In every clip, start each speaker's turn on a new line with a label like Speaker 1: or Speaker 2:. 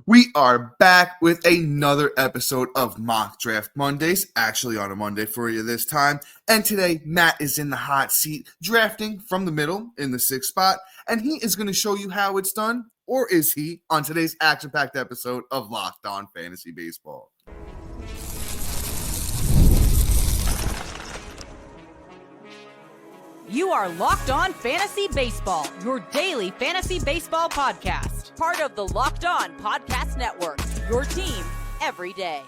Speaker 1: We are back with another episode of Mock Draft Mondays, actually on a Monday for you this time. And today, Matt is in the hot seat, drafting from the middle in the sixth spot, and he is going to show you how it's done, or is he, on today's action-packed episode of Locked On Fantasy Baseball.
Speaker 2: You are Locked On Fantasy Baseball, your daily fantasy baseball podcast. Part of the Locked On Podcast Network, your team every day.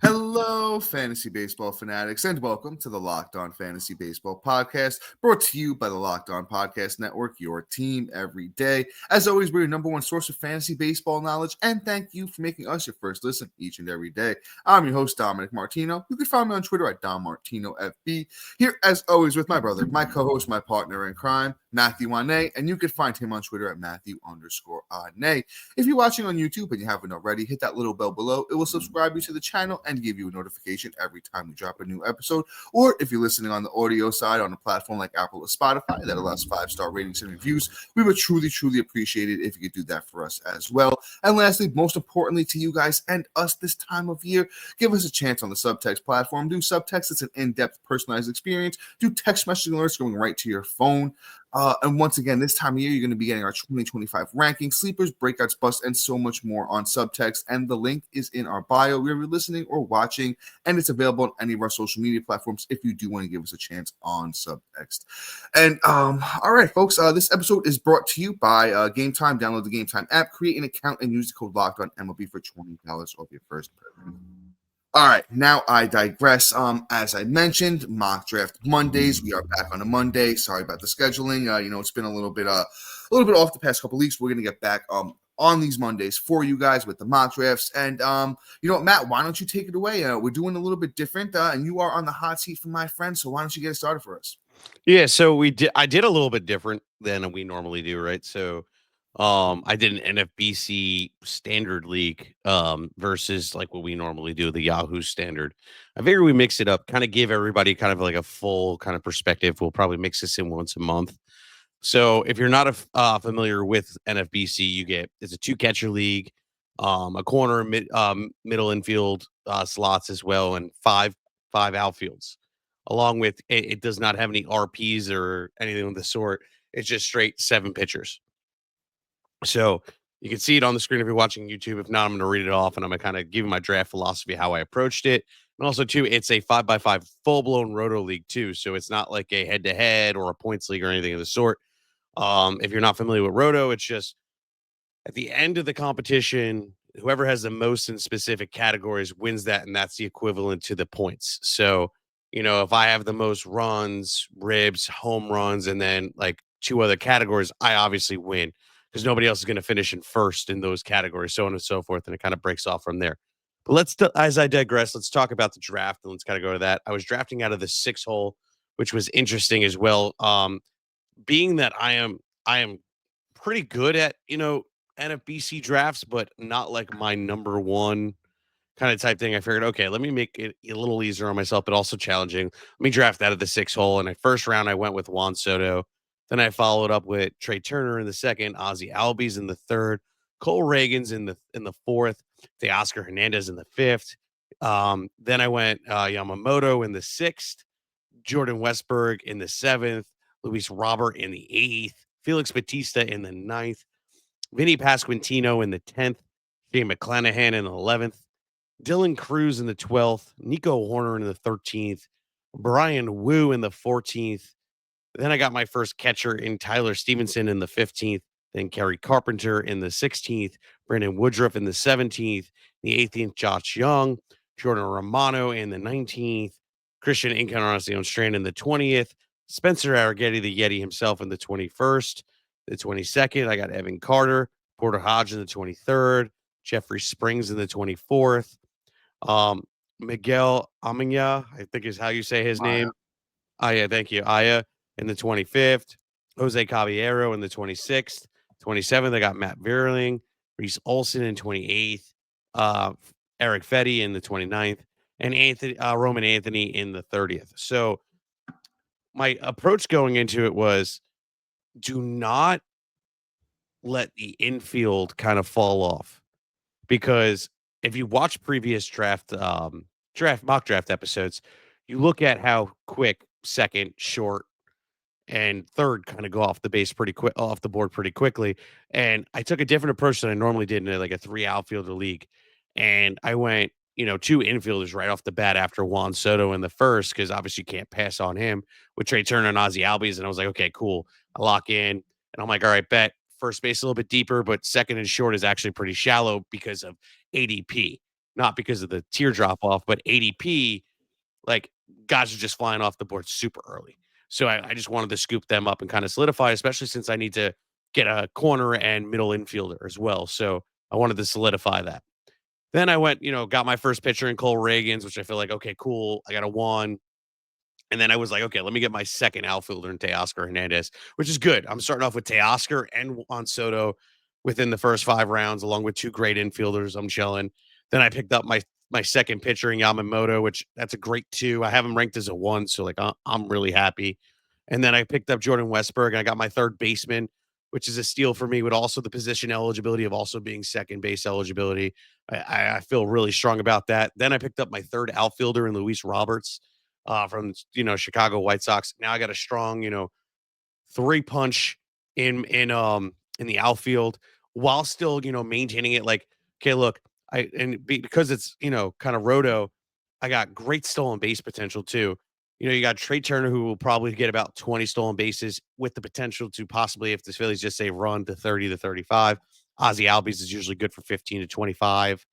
Speaker 1: Hello, fantasy baseball fanatics, and welcome to the Locked On Fantasy Baseball podcast, brought to you by the Locked On Podcast Network, your team every day. As always, we're your number one source of fantasy baseball knowledge, and thank you for making us your first listen each and every day. I'm your host, Dominic Martino. You can find me on Twitter at DomMartinoFB. Here, as always, with my brother, my co-host, my partner in crime, Matthew Ane, and you can find him on Twitter at Matthew_Ane. If you're watching on YouTube and you haven't already, hit that little bell below. It will subscribe you to the channel and give you a notification every time we drop a new episode. Or if you're listening on the audio side on a platform like Apple or Spotify that allows 5-star ratings and reviews, we would truly, truly appreciate it if you could do that for us as well. And lastly, most importantly to you guys and us this time of year, give us a chance on the Subtext platform. Do Subtext. It's an in-depth personalized experience. Do text messaging alerts going right to your phone. And once again, this time of year, you're going to be getting our 2025 rankings, sleepers, breakouts, busts, and so much more on Subtext. And the link is in our bio wherever you're listening or watching, and it's available on any of our social media platforms if you do want to give us a chance on Subtext. And all right, folks, this episode is brought to you by Game Time. Download the Game Time app, create an account, and use the code Locked On MLB for $20 off your first purchase. All right, now I digress. As I mentioned, Mock Draft Mondays. We are back on a Monday. Sorry about the scheduling. It's been a little bit off the past couple weeks. We're gonna get back on these Mondays for you guys with the mock drafts. And Matt, why don't you take it away? We're doing a little bit different, and you are on the hot seat for my friend. So why don't you get it started for us?
Speaker 3: Yeah, so I did a little bit different than we normally do, right? So I did an NFBC standard league versus like what we normally do, the Yahoo standard. I figured we mix it up, kind of give everybody kind of like a full kind of perspective. We'll probably mix this in once a month. So if you're not familiar with NFBC, it's a 2-catcher league, a corner, middle infield slots as well, and five outfields. Along with it does not have any RPs or anything of the sort. It's just straight 7 pitchers. So you can see it on the screen if you're watching YouTube. If not, I'm going to read it off and I'm going to kind of give you my draft philosophy, how I approached it. And also, too, it's a 5x5 full-blown roto league, too. So it's not like a head-to-head or a points league or anything of the sort. If you're not familiar with roto, it's just at the end of the competition, whoever has the most in specific categories wins that, and that's the equivalent to the points. So, if I have the most runs, ribs, home runs, and then like 2 other categories, I obviously win because nobody else is going to finish in first in those categories, so on and so forth. And it kind of breaks off from there. But as I digress, let's talk about the draft and let's kind of go to that. I was drafting out of the 6 hole, which was interesting as well. Being that I am pretty good at, NFBC drafts, but not like my number one kind of type thing. I figured, okay, let me make it a little easier on myself, but also challenging. Let me draft out of the 6 hole. And first round, I went with Juan Soto. Then I followed up with Trey Turner in the second, Ozzy Albies in the third, Cole Ragans in the fourth, Teoscar Hernandez in the fifth. Then I went Yamamoto in the sixth, Jordan Westburg in the seventh, Luis Robert in the eighth, Felix Batista in the ninth, Vinny Pasquantino in the 10th, McClanahan in the 11th, Dylan Cruz in the 12th, Nico Horner in the 13th, Brian Wu in the 14th. Then I got my first catcher in Tyler Stevenson in the 15th, then Kerry Carpenter in the 16th, Brandon Woodruff in the 17th, the 18th, Josh Young, Jordan Romano in the 19th, Christian Encarnacion Strand in the 20th, Spencer Arrighetti, the Yeti himself, in the 21st. The 22nd, I got Evan Carter, Porter Hodge in the 23rd, Jeffrey Springs in the 24th, Miguel Amaya, I think is how you say his name. Aya, thank you. Aya in the 25th, Jose Caballero in the 26th, 27th, I got Matt Vierling, Reese Olson in 28th, Eric Fetty in the 29th, and Roman Anthony in the 30th. So my approach going into it was, do not let the infield kind of fall off because if you watch previous mock draft episodes, you look at how quick second, short, and third kind of go off the board pretty quickly. And I took a different approach than I normally did in like a 3 outfielder league. And I went, 2 infielders right off the bat after Juan Soto in the first, because obviously you can't pass on him with Trey Turner and Ozzy Albies. And I was like, okay, cool. I lock in. And I'm like, all right, bet first base a little bit deeper, but second and short is actually pretty shallow because of ADP, not because of the teardrop off, but ADP, like guys are just flying off the board super early. So I just wanted to scoop them up and kind of solidify, especially since I need to get a corner and middle infielder as well. So I wanted to solidify that. Then I went, got my first pitcher in Cole Ragans, which I feel like, okay, cool. I got a one. And then I was like, okay, let me get my second outfielder in Teoscar Hernandez, which is good. I'm starting off with Teoscar and Juan Soto within the first 5 rounds, along with 2 great infielders. I'm chilling. Then I picked up my second pitcher in Yamamoto, which that's a great 2. I have him ranked as a 1, so like I'm really happy. And then I picked up Jordan Westburg, and I got my third baseman, which is a steal for me, with also the position eligibility of also being second base eligibility. I feel really strong about that. Then I picked up my third outfielder in Luis Roberts from Chicago White Sox. Now I got a strong 3 punch in the outfield while still maintaining it. Like, okay, look, because it's kind of roto, I got great stolen base potential too. You got Trey Turner, who will probably get about 20 stolen bases with the potential to possibly, if the Phillies just say run, to 30 to 35. Ozzy Albies is usually good for 15 to 25.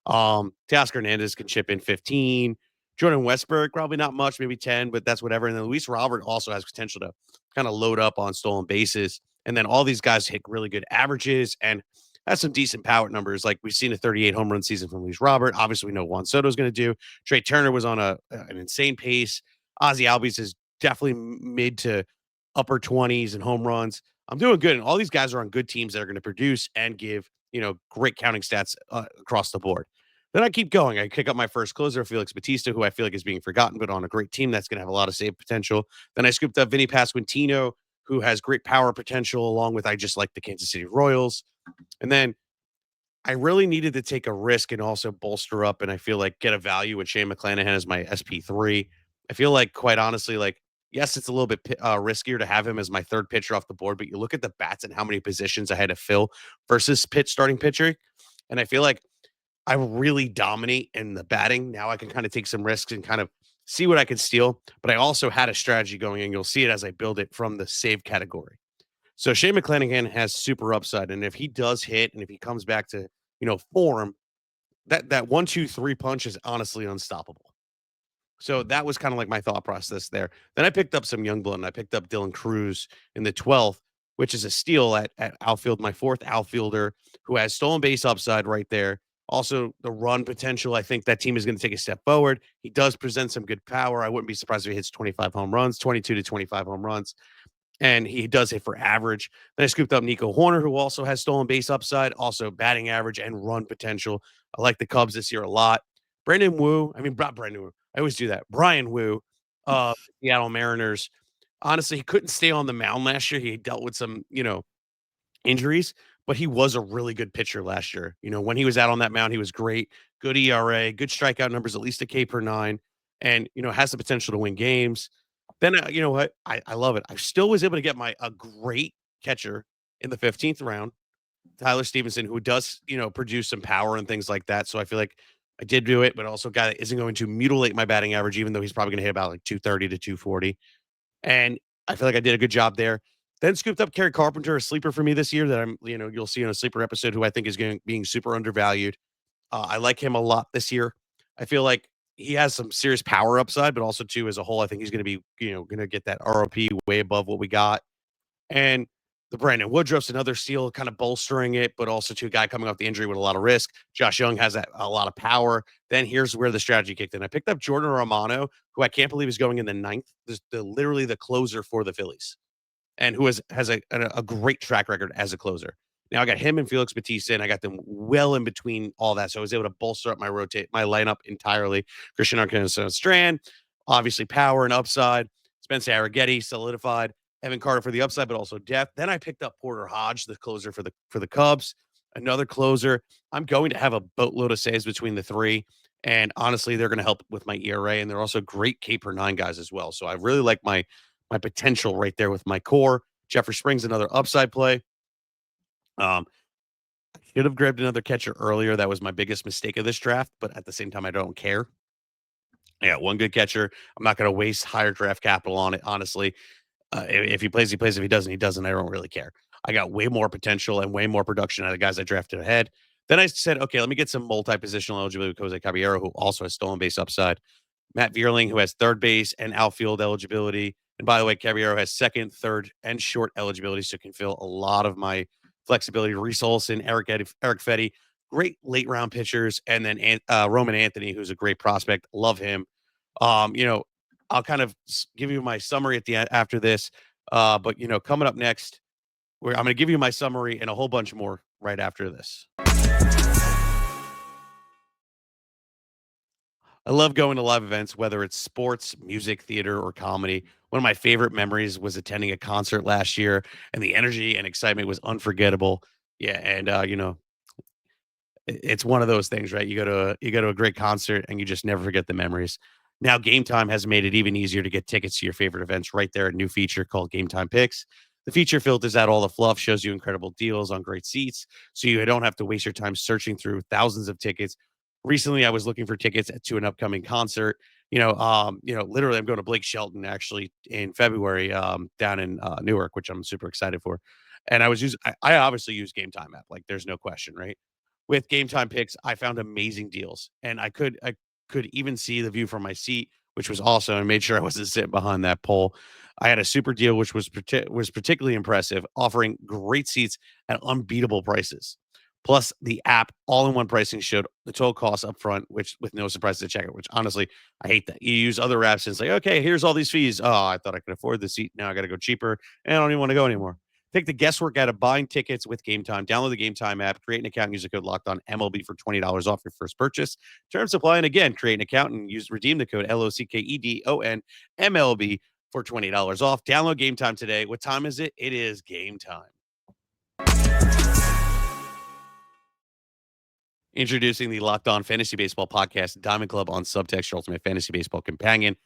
Speaker 3: Teoscar Hernandez can chip in 15. Jordan Westburg, probably not much, maybe 10, but that's whatever. And then Luis Robert also has potential to kind of load up on stolen bases. And then all these guys hit really good averages and has some decent power numbers. Like we've seen a 38 home run season from Luis Robert. Obviously, we know Juan Soto is going to do. Trey Turner was on an insane pace. Ozzy Albies is definitely mid to upper 20s and home runs. I'm doing good. And all these guys are on good teams that are going to produce and give, great counting stats across the board. Then I keep going. I kick up my first closer, Felix Bautista, who I feel like is being forgotten, but on a great team that's going to have a lot of save potential. Then I scooped up Vinny Pasquantino, who has great power potential, along with I just like the Kansas City Royals. And then I really needed to take a risk and also bolster up, and I feel like get a value with Shane McClanahan as my SP3. I feel like, quite honestly, like, yes, it's a little bit riskier to have him as my third pitcher off the board, but you look at the bats and how many positions I had to fill versus starting pitcher, and I feel like I really dominate in the batting. Now I can kind of take some risks and kind of see what I can steal. But I also had a strategy going, and you'll see it as I build it from the save category. So Shane McClanahan has super upside, and if he does hit, and if he comes back to form, that 1, 2, 3 punch is honestly unstoppable. So that was kind of like my thought process there. Then I picked up some young blood, and I picked up Dylan Cruz in the 12th, which is a steal at outfield, my fourth outfielder who has stolen base upside right there. Also, the run potential. I think that team is going to take a step forward. He does present some good power. I wouldn't be surprised if he hits 25 home runs, 22 to 25 home runs, and he does hit for average. Then I scooped up Nico Horner, who also has stolen base upside, also batting average and run potential. I like the Cubs this year a lot. Not Brandon Wu. I always do that. Brian Wu, Seattle Mariners. Honestly, he couldn't stay on the mound last year. He dealt with some, injuries, but he was a really good pitcher last year. When he was out on that mound, he was great. Good ERA, good strikeout numbers, at least a K per 9, and has the potential to win games. Then you know what? I love it. I still was able to get a great catcher in the 15th round, Tyler Stevenson, who does produce some power and things like that. So I feel like I did do it, but also a guy that isn't going to mutilate my batting average, even though he's probably going to hit about like 230 to 240. And I feel like I did a good job there. Then scooped up Kerry Carpenter, a sleeper for me this year that you'll see in a sleeper episode, who I think is being super undervalued. I like him a lot this year. I feel like he has some serious power upside, but also too, as a whole, I think he's going to be, going to get that ROP way above what we got. And the Brandon Woodruff's another steal, kind of bolstering it, but also to a guy coming off the injury with a lot of risk. Josh Young has a lot of power. Then here's where the strategy kicked in. I picked up Jordan Romano, who I can't believe is going in the 9th, literally the closer for the Phillies, and who has a great track record as a closer. Now I got him and Felix Batista, and I got them well in between all that. So I was able to bolster up my lineup entirely. Christian Arcana Strand, obviously power and upside. Spencer Arrighetti solidified. Evan Carter for the upside, but also depth. Then I picked up Porter Hodge, the closer for the Cubs, another closer. I'm going to have a boatload of saves between the three. And honestly, they're going to help with my ERA, and they're also great K per 9 guys as well. So I really like my potential right there with my core. Jeffrey Springs, another upside play. I should have grabbed another catcher earlier. That was my biggest mistake of this draft, but at the same time, I don't care. I got one good catcher. I'm not going to waste higher draft capital on it, honestly. If he plays, he plays. If he doesn't, he doesn't. I don't really care. I got way more potential and way more production out of the guys I drafted ahead. Then I said, okay, let me get some multi-positional eligibility with Jose Caballero, who also has stolen base upside. Matt Vierling, who has third base and outfield eligibility. And by the way, Caballero has second, third, and short eligibility, so can fill a lot of my flexibility. Reese Olson, Eric Fetty, great late round pitchers, and then Roman Anthony, who's a great prospect. Love him. You know, I'll kind of give you my summary at the end after this. But you know, coming up next, I'm going to give you my summary and a whole bunch more right after this. I love going to live events, whether it's sports, music, theater, or comedy. One of my favorite memories was attending a concert last year, and the energy and excitement was unforgettable. Yeah, and you know, it's one of those things, right? You go to a great concert, and you just never forget the memories. Now, Game Time has made it even easier to get tickets to your favorite events right there. A new feature called Game Time Picks. The feature filters out all the fluff, shows you incredible deals on great seats, so you don't have to waste your time searching through thousands of tickets. Recently, I was looking for tickets to an upcoming concert. Literally, I'm going to Blake Shelton actually in February down in Newark, which I'm super excited for. And I obviously use Game Time app, like there's no question, right? With Game Time Picks, I found amazing deals, and I could even see the view from my seat, which was awesome, and made sure I wasn't sitting behind that pole. I had a super deal, which was particularly impressive, offering great seats at unbeatable prices. Plus, the app all-in-one pricing showed the total cost up front, which with no surprises at checkout. Which honestly, I hate that. You use other apps and it's like, okay, here's all these fees. Oh, I thought I could afford the seat. Now I got to go cheaper, and I don't even want to go anymore. Take the guesswork out of buying tickets with Game Time. Download the Game Time app, create an account, and use the code Locked On MLB for $20 off your first purchase. Terms apply. And again, create an account and redeem the code LOCKEDON MLB for $20 off. Download Game Time today. What time is it? It is game time. Introducing the Locked On Fantasy Baseball Podcast, Diamond Club on Subtext, your ultimate fantasy baseball companion.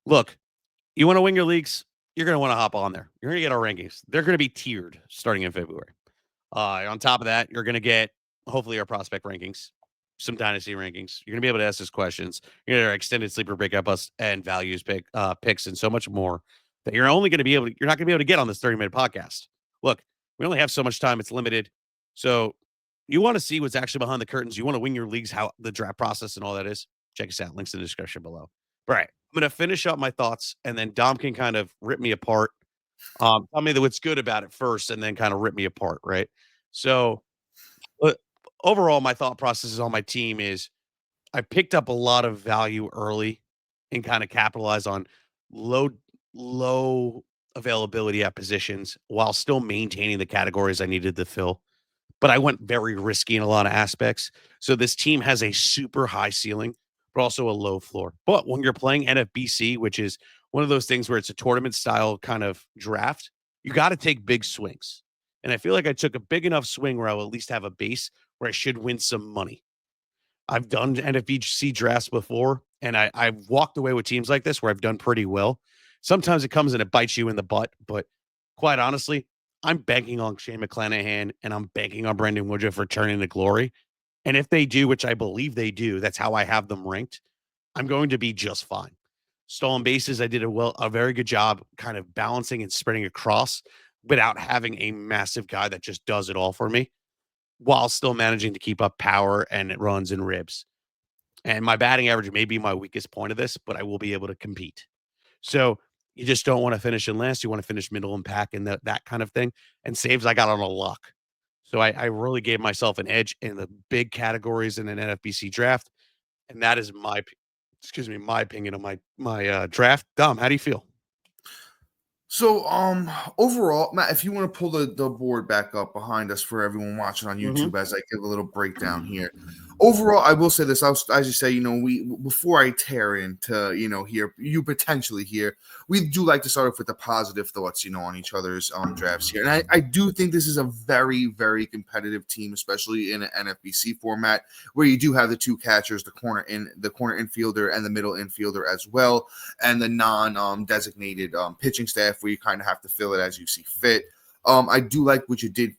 Speaker 3: Look, you want to win your leagues? You're going to want to hop on there. You're going to get our rankings. They're going to be tiered starting in February. On top of that, you're going to get hopefully our prospect rankings, some dynasty rankings. You're going to be able to ask us questions. You're going to get our extended sleeper breakup us and values picks and so much more that you're not going to be able to get on this 30-minute podcast. Look, we only have so much time. It's limited. So you want to see what's actually behind the curtains. You want to win your leagues, how the draft process and all that is. Check us out. Links in the description below. All right. I'm going to finish up my thoughts, and then Dom can kind of rip me apart. Tell me what's good about it first, and then kind of rip me apart, right? So, overall, my thought processes on my team is I picked up a lot of value early and kind of capitalized on low availability at positions while still maintaining the categories I needed to fill. But I went very risky in a lot of aspects. So this team has a super high ceiling, but also a low floor. But when you're playing NFBC, which is one of those things where it's a tournament style kind of draft, you got to take big swings. And I feel like I took a big enough swing where I will at least have a base where I should win some money. I've done NFBC drafts before, and I've walked away with teams like this where I've done pretty well. Sometimes it comes and it bites you in the butt, but quite honestly, I'm banking on Shane McClanahan and I'm banking on Brendan Woodruff returning to glory. And if they do, which I believe they do, that's how I have them ranked, I'm going to be just fine. Stolen bases, I did a very good job kind of balancing and spreading across without having a massive guy that just does it all for me, while still managing to keep up power and runs and ribs. And my batting average may be my weakest point of this, but I will be able to compete. So you just don't want to finish in last. You want to finish middle and pack and that kind of thing. And saves I got on a luck. So I really gave myself an edge in the big categories in an NFBC draft. And that is my opinion of my draft. Dom, how do you feel?
Speaker 1: So, overall, Matt, if you want to pull the board back up behind us for everyone watching on YouTube as I give a little breakdown here. overall, I will say this. As you say, we before I tear into, here you potentially here, we do like to start off with the positive thoughts, on each other's drafts here. And I do think this is a very, very competitive team, especially in an NFBC format where you do have the two catchers, the corner infielder and the middle infielder as well, and the non-designated pitching staff where you kind of have to fill it as you see fit. I do like what you did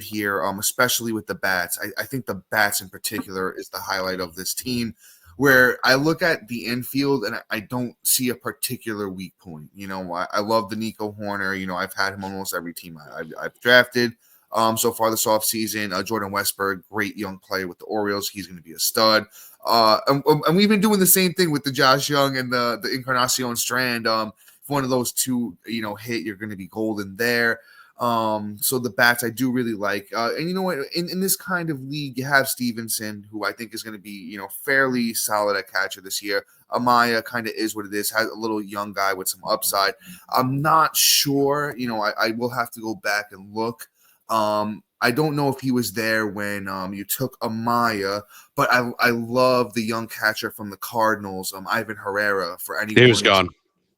Speaker 1: here, especially with the bats. I think the bats in particular is the highlight of this team, where I look at the infield and I don't see a particular weak point. I love the Nico Horner. I've had him on almost every team I've drafted so far this offseason. Jordan Westburg, great young player with the Orioles. He's going to be a stud. And we've been doing the same thing with the Josh Young and the Encarnacion Strand. If one of those two, hit, you're going to be golden there. So the bats I do really like. And you know what, in this kind of league, you have Stevenson, who I think is going to be, fairly solid at catcher this year. Amaya kind of is what it is, has a little young guy with some upside. I'm not sure, I will have to go back and look. I don't know if he was there when you took Amaya, but I love the young catcher from the Cardinals, Ivan Herrera, for anyone.
Speaker 3: He was gone.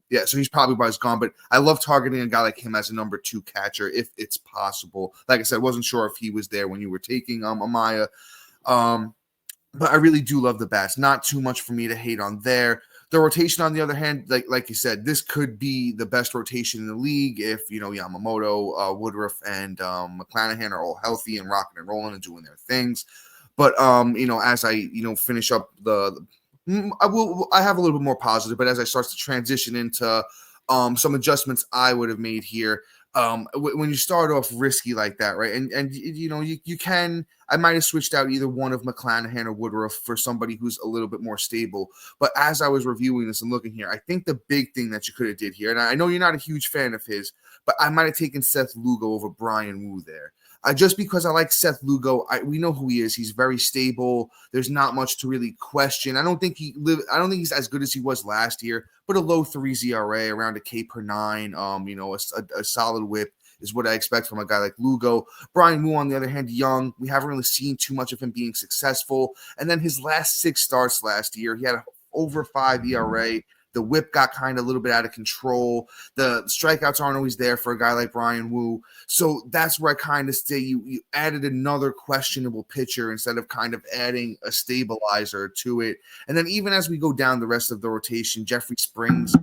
Speaker 1: Yeah, so he's probably by his gone, but I love targeting a guy like him as a number 2 catcher if it's possible. Like I said, I wasn't sure if he was there when you were taking Amaya. But I really do love the bats. Not too much for me to hate on there. The rotation, on the other hand, like you said, this could be the best rotation in the league if, Yamamoto, Woodruff, and McClanahan are all healthy and rocking and rolling and doing their things. But, as I, finish up I have a little bit more positive, but as I start to transition into some adjustments I would have made here, when you start off risky like that, right? And you can, I might have switched out either one of McClanahan or Woodruff for somebody who's a little bit more stable. But as I was reviewing this and looking here, I think the big thing that you could have did here, and I know you're not a huge fan of his, but I might have taken Seth Lugo over Brian Wu there. Just because I like Seth Lugo, we know who he is. He's very stable. There's not much to really question. I don't think he's as good as he was last year, but a low 3 ERA, around a K per 9. A solid whip is what I expect from a guy like Lugo. Brian Wu, on the other hand, young. We haven't really seen too much of him being successful. And then his last 6 starts last year, he had an over 5 ERA. The whip got kind of a little bit out of control. The strikeouts aren't always there for a guy like Brian Wu. So that's where I kind of say you added another questionable pitcher instead of kind of adding a stabilizer to it. And then even as we go down the rest of the rotation, Jeffrey Springs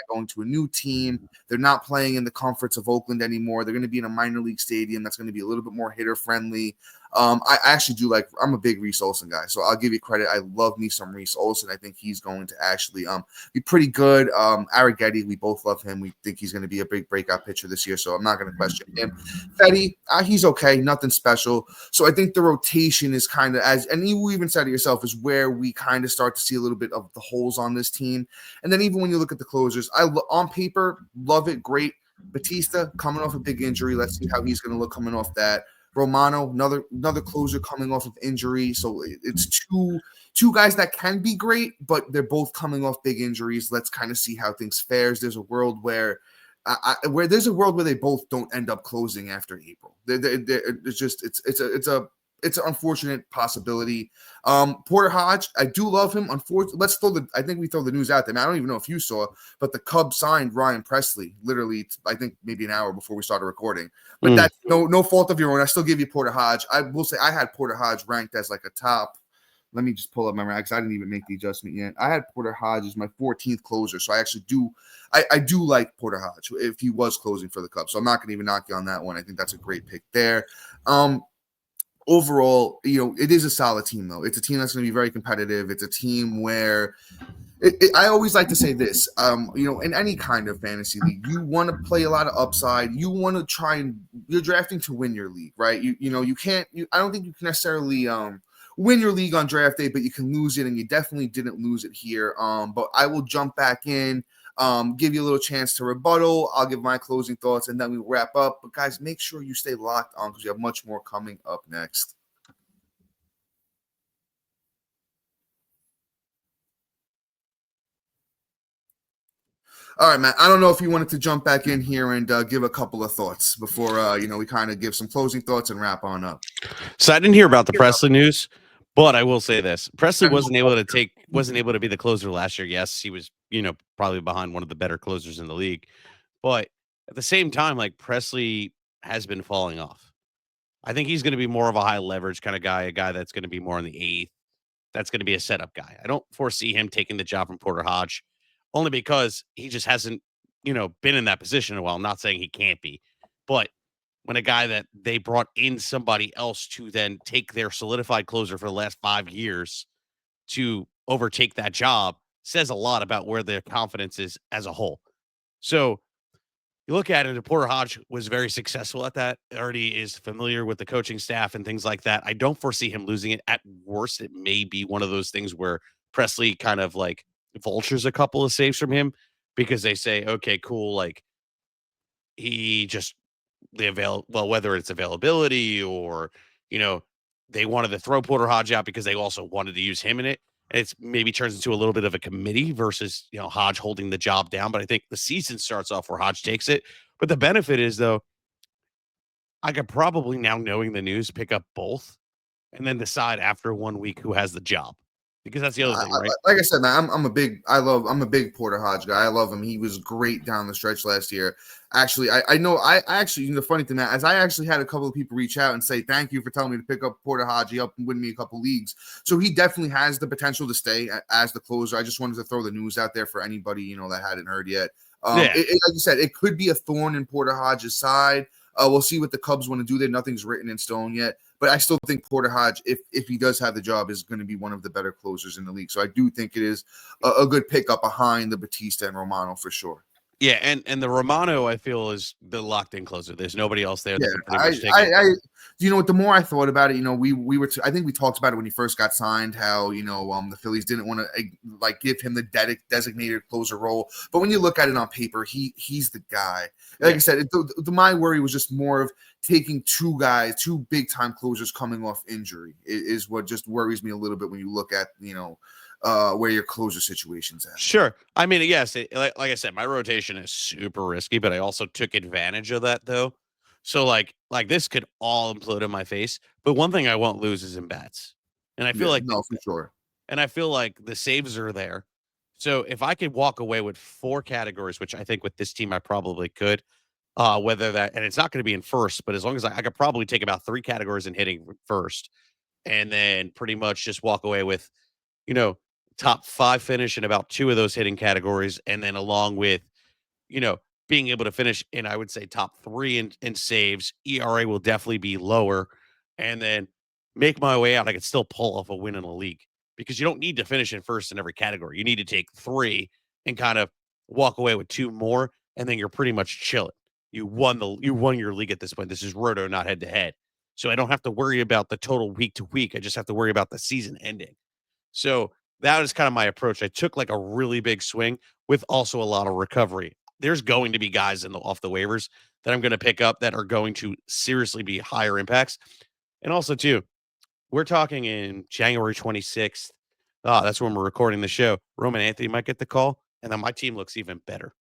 Speaker 1: going to a new team. They're not playing in the comforts of Oakland anymore. They're going to be in a minor league stadium that's going to be a little bit more hitter friendly. I actually do I'm a big Reese Olson guy, so I'll give you credit. I love me some Reese Olson. I think he's going to actually be pretty good. Arrighetti, we both love him. We think he's going to be a big breakout pitcher this year, so I'm not going to question him. Fetty, he's okay, nothing special. So I think the rotation is kind of, and you even said it yourself, is where we kind of start to see a little bit of the holes on this team. And then even when you look at the closers, on paper, love it, great. Batista coming off a big injury. Let's see how he's going to look coming off that. Romano, another closer coming off of injury. So it's two guys that can be great, but they're both coming off big injuries. Let's kind of see how things fares. There's a world where they both don't end up closing after April. It's an unfortunate possibility. Porter Hodge, I do love him. Unfortunately, I think we throw the news out there. I don't even know if you saw, but the Cubs signed Ryan Presley literally, I think maybe an hour before we started recording. But that's no fault of your own. I still give you Porter Hodge. I will say I had Porter Hodge ranked as like a top. Let me just pull up my ranks. I didn't even make the adjustment yet. I had Porter Hodge as my 14th closer, so I actually do. I do like Porter Hodge if he was closing for the Cubs. So I'm not going to even knock you on that one. I think that's a great pick there. Overall, it is a solid team, though. It's a team that's going to be very competitive. It's a team where I always like to say this, in any kind of fantasy league, you want to play a lot of upside. You want to try and you're drafting to win your league, right? You can't. I don't think you can necessarily win your league on draft day, but you can lose it, and you definitely didn't lose it here. But I will jump back in. Give you a little chance to rebuttal. I'll give my closing thoughts, and then we wrap up. But guys, make sure you stay locked on because we have much more coming up next. All right, Matt. I don't know if you wanted to jump back in here and give a couple of thoughts before we kind of give some closing thoughts and wrap on up.
Speaker 3: So I didn't hear about the Presley news, But I will say this: Presley wasn't able to be the closer last year. Yes, he was, probably behind one of the better closers in the league. But at the same time, like Presley has been falling off. I think he's going to be more of a high leverage kind of guy, a guy that's going to be more in the eighth. That's going to be a setup guy. I don't foresee him taking the job from Porter Hodge, only because he just hasn't, been in that position in a while. I'm not saying he can't be, but when a guy that they brought in somebody else to then take their solidified closer for the last 5 years to overtake that job says a lot about where their confidence is as a whole. So you look at it, and Porter Hodge was very successful at that. Already is familiar with the coaching staff and things like that. I don't foresee him losing it. At worst, it may be one of those things where Presley kind of like vultures a couple of saves from him because they say, okay, cool. Like he just whether it's availability or, you know, they wanted to throw Porter Hodge out because they also wanted to use him in it. And it's maybe turns into a little bit of a committee versus, Hodge holding the job down. But I think the season starts off where Hodge takes it. But the benefit is, though, I could probably now, knowing the news, pick up both and then decide after 1 week who has the job. Because that's the other thing, right?
Speaker 1: Like I said, man, I'm a big Porter Hodge guy. I love him. He was great down the stretch last year. Actually, I know the funny thing, Matt, is I actually had a couple of people reach out and say, thank you for telling me to pick up Porter Hodge. He helped win me a couple leagues. So he definitely has the potential to stay as the closer. I just wanted to throw the news out there for anybody, that hadn't heard yet. Like you said, it could be a thorn in Porter Hodge's side. We'll see what the Cubs want to do there. Nothing's written in stone yet. But I still think Porter Hodge, if he does have the job, is going to be one of the better closers in the league. So I do think it is a good pickup behind the Batista and Romano for sure.
Speaker 3: Yeah, and the Romano, I feel, is the locked-in closer. There's nobody else there that can pretty much take it.
Speaker 1: What? The more I thought about it, we were. I think we talked about it when he first got signed. How the Phillies didn't want to give him the designated closer role. But when you look at it on paper, he's the guy. Like I said, my worry was just more of taking two big-time closers coming off injury is what just worries me a little bit when you look at where your closer situation's at.
Speaker 3: Sure. I mean, yes, like I said, my rotation is super risky, but I also took advantage of that though. So like this could all implode in my face. But one thing I won't lose is in bats. And I feel
Speaker 1: for sure.
Speaker 3: And I feel like the saves are there. So if I could walk away with 4 categories, which I think with this team I probably could, whether that, and it's not going to be in first, but as long as I could probably take about 3 categories in hitting first, and then pretty much just walk away with, top 5 finish in about 2 of those hitting categories. And then along with, being able to finish in, I would say, top 3 in saves, ERA will definitely be lower. And then make my way out. I could still pull off a win in a league because you don't need to finish in first in every category. You need to take 3 and kind of walk away with 2 more. And then you're pretty much chilling. You won your league at this point. This is roto, not head to head. So I don't have to worry about the total week to week. I just have to worry about the season ending. So that is kind of my approach. I took like a really big swing with also a lot of recovery. There's going to be guys off the waivers that I'm going to pick up that are going to seriously be higher impacts. And also too, we're talking in January 26th. That's when we're recording the show. Roman Anthony might get the call, and then my team looks even better.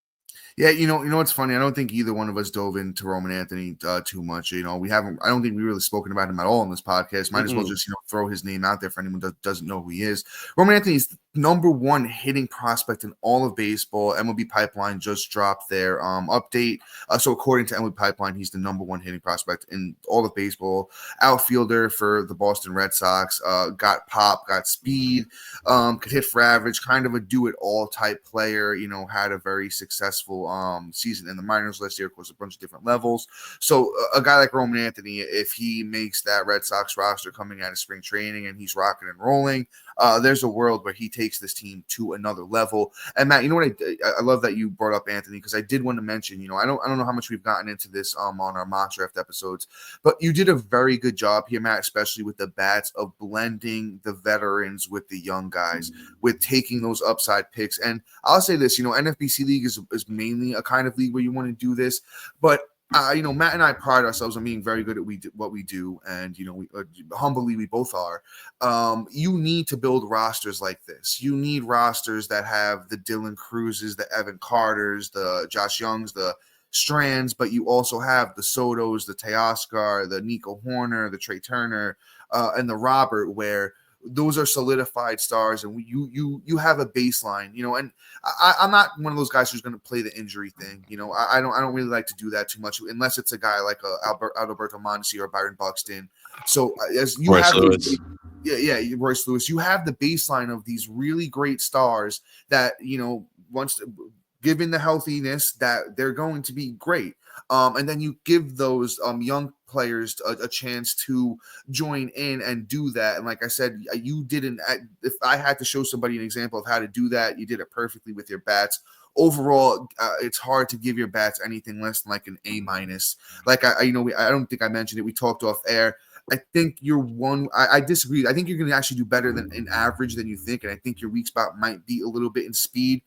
Speaker 1: Yeah, you know what's funny? I don't think either one of us dove into Roman Anthony too much. I don't think we really spoken about him at all on this podcast. Might as well just throw his name out there for anyone that doesn't know who he is. Roman Anthony is number 1 hitting prospect in all of baseball. MLB Pipeline just dropped their update. So according to MLB Pipeline, he's the number 1 hitting prospect in all of baseball. Outfielder for the Boston Red Sox. Got pop, got speed, could hit for average, kind of a do-it-all type player. Had a very successful season in the minors last year, of course, a bunch of different levels. So a guy like Roman Anthony, if he makes that Red Sox roster coming out of spring training and he's rocking and rolling, there's a world where he takes this team to another level. And Matt, I love that you brought up Anthony, because I did want to mention, I don't know how much we've gotten into this on our mock draft episodes, but you did a very good job here, Matt, especially with the bats, of blending the veterans with the young guys, with taking those upside picks. And I'll say this, NFBC league is mainly a kind of league where you want to do this, but Matt and I pride ourselves on being very good at what we do, and humbly we both are. You need to build rosters like this. You need rosters that have the Dylan Cruzes, the Evan Carters, the Josh Youngs, the Strands, but you also have the Sotos, the Teoscar, the Nico Horner, the Trey Turner, and the Robert, where those are solidified stars, and you have a baseline, and I'm not one of those guys who's going to play the injury thing. I don't really like to do that too much unless it's a guy like Alberto Mondesi or Byron Buxton. So as you
Speaker 3: Royce
Speaker 1: have
Speaker 3: Lewis.
Speaker 1: Royce Lewis, you have the baseline of these really great stars that once given the healthiness that they're going to be great. And then you give those young players a chance to join in and do that. And like I said, you didn't. If I had to show somebody an example of how to do that, you did it perfectly with your bats. Overall, it's hard to give your bats anything less than like an A-. Like I don't think I mentioned it. We talked off air. I think you're one. I disagree. I think you're going to actually do better than an average than you think, and I think your weak spot might be a little bit in speed.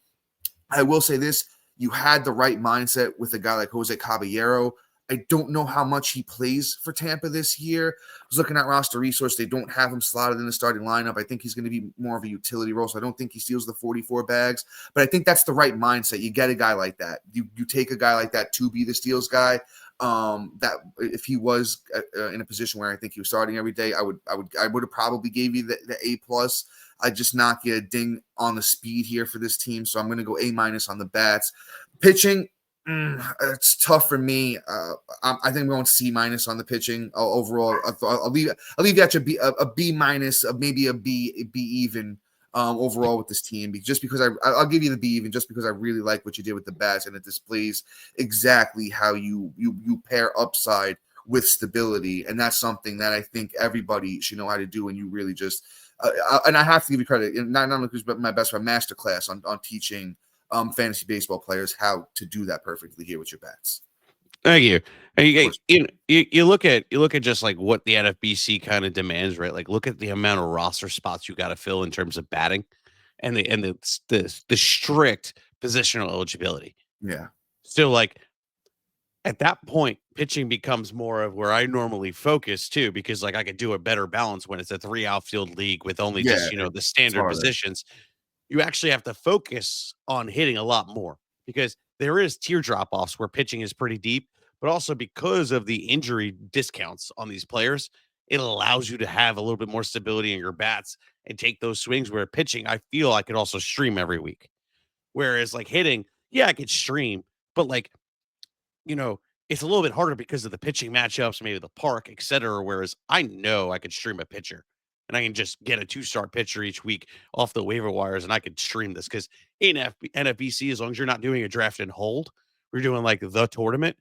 Speaker 1: I will say this: you had the right mindset with a guy like Jose Caballero. I don't know how much he plays for Tampa this year. I was looking at roster resource. They don't have him slotted in the starting lineup. I think he's going to be more of a utility role, so I don't think he steals the 44 bags. But I think that's the right mindset. You get a guy like that. You take a guy like that to be the steals guy. That if he was in a position where I think he was starting every day, I would have probably gave you the A+. I just not get a ding on the speed here for this team, so I'm going to go A- on the bats. Pitching, it's tough for me. I think I'm going C- on the pitching overall. I'll leave that to be a B-, maybe a B even overall with this team. Just because I'll give you the B even just because I really like what you did with the bats, and it displays exactly how you pair upside with stability, and that's something that I think everybody should know how to do. And you really just and I have to give you credit, not only because my best friend masterclass on teaching fantasy baseball players how to do that perfectly here with your bats.
Speaker 3: Thank you. And you look at just like what the NFBC kind of demands, right? Like look at the amount of roster spots you got to fill in terms of batting, and the strict positional eligibility.
Speaker 1: Yeah.
Speaker 3: So like at that point, pitching becomes more of where I normally focus too, because like I could do a better balance when it's a 3 outfield league with only just the standard positions. You actually have to focus on hitting a lot more because there is teardrop offs where pitching is pretty deep, but also because of the injury discounts on these players, it allows you to have a little bit more stability in your bats and take those swings where pitching, I feel I could also stream every week. Whereas like hitting, yeah, I could stream, but like, it's a little bit harder because of the pitching matchups, maybe the park, et cetera. Whereas I know I could stream a pitcher and I can just get a 2-star pitcher each week off the waiver wires and I could stream this because in NFBC, as long as you're not doing a draft and hold, we're doing like the tournament.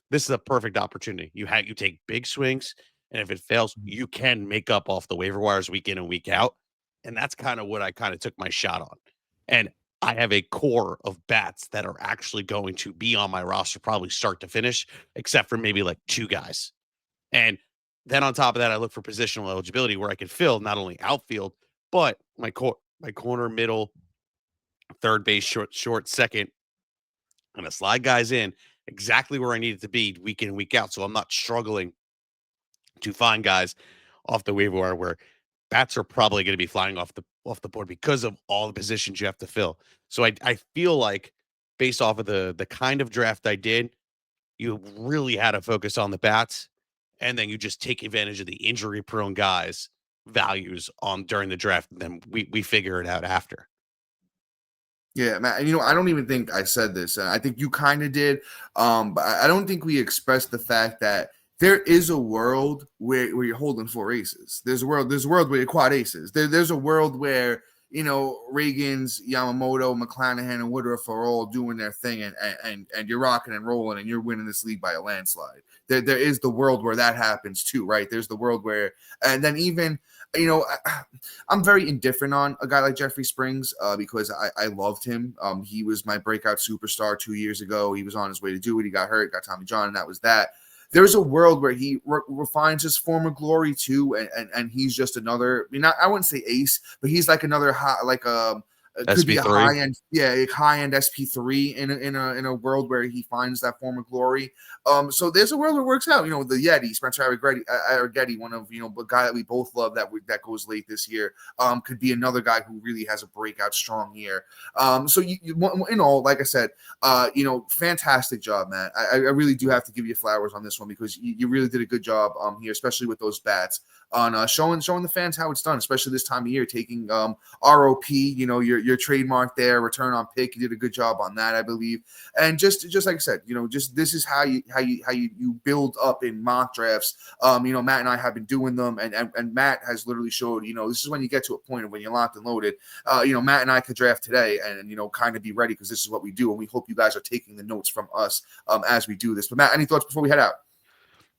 Speaker 3: This is a perfect opportunity. You take big swings, and if it fails, you can make up off the waiver wires week in and week out. And that's kind of what I kind of took my shot on. And I have a core of bats that are actually going to be on my roster, probably start to finish, except for maybe like 2 guys. And then on top of that, I look for positional eligibility where I can fill not only outfield, but my corner, middle, third base, short, second. I'm going to slide guys in exactly where I need it to be week in and week out. So I'm not struggling to find guys off the waiver wire where bats are probably going to be flying off the board because of all the positions you have to fill. So I feel like based off of the kind of draft I did, you really had to focus on the bats, and then you just take advantage of the injury prone guys values on during the draft. And then we figure it out after.
Speaker 1: Yeah, Matt, I don't even think I said this. I think you kind of did. But I don't think we expressed the fact that there is a world where you're holding 4 aces. There's a world where you're quad aces. There's a world where, Ragans, Yamamoto, McClanahan, and Woodruff are all doing their thing and you're rocking and rolling and you're winning this league by a landslide. There is the world where that happens too, right? There's the world where, and then even, I'm very indifferent on a guy like Jeffrey Springs because I loved him. He was my breakout superstar 2 years ago. He was on his way to do it. He got hurt, got Tommy John, and that was that. There's a world where he refines his former glory too, and he's just another. I wouldn't say ace, but he's like another could be a high end, high end SP3 in a world where he finds that former glory. So there's a world where it works out. The Yeti, Spencer Arrighetti, one of a guy that we both love that goes late this year. Could be another guy who really has a breakout strong year. So you in all, like I said, fantastic job, Matt. I really do have to give you flowers on this one because you really did a good job here, especially with those bats. on showing the fans how it's done, especially this time of year, taking ROP, your trademark there, return on pick. You did a good job on that, I believe. And just like I said, just this is how you build up in mock drafts. Matt and I have been doing them, and Matt has literally showed, this is when you get to a point of when you're locked and loaded. Matt and I could draft today and kind of be ready, because this is what we do, and we hope you guys are taking the notes from us as we do this. But Matt, any thoughts before we head out?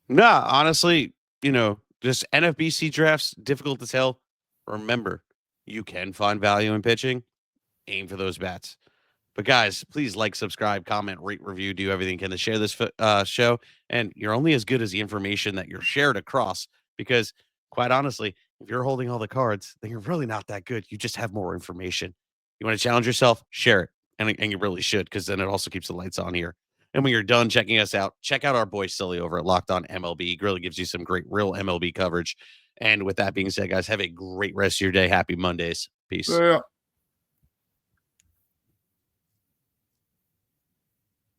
Speaker 3: Nah, honestly, just NFBC drafts, difficult to tell. Remember, you can find value in pitching. Aim for those bats. But guys, please like, subscribe, comment, rate, review, do everything you can to share this show. And you're only as good as the information that you're shared across, because quite honestly, if you're holding all the cards, then you're really not that good. You just have more information. You want to challenge yourself? Share it. And you really should, because then it also keeps the lights on here. And when you're done checking us out, check out our boy Silly over at Locked On MLB. He really gives you some great real MLB coverage. And with that being said, guys, have a great rest of your day. Happy Mondays. Peace.
Speaker 1: Yeah.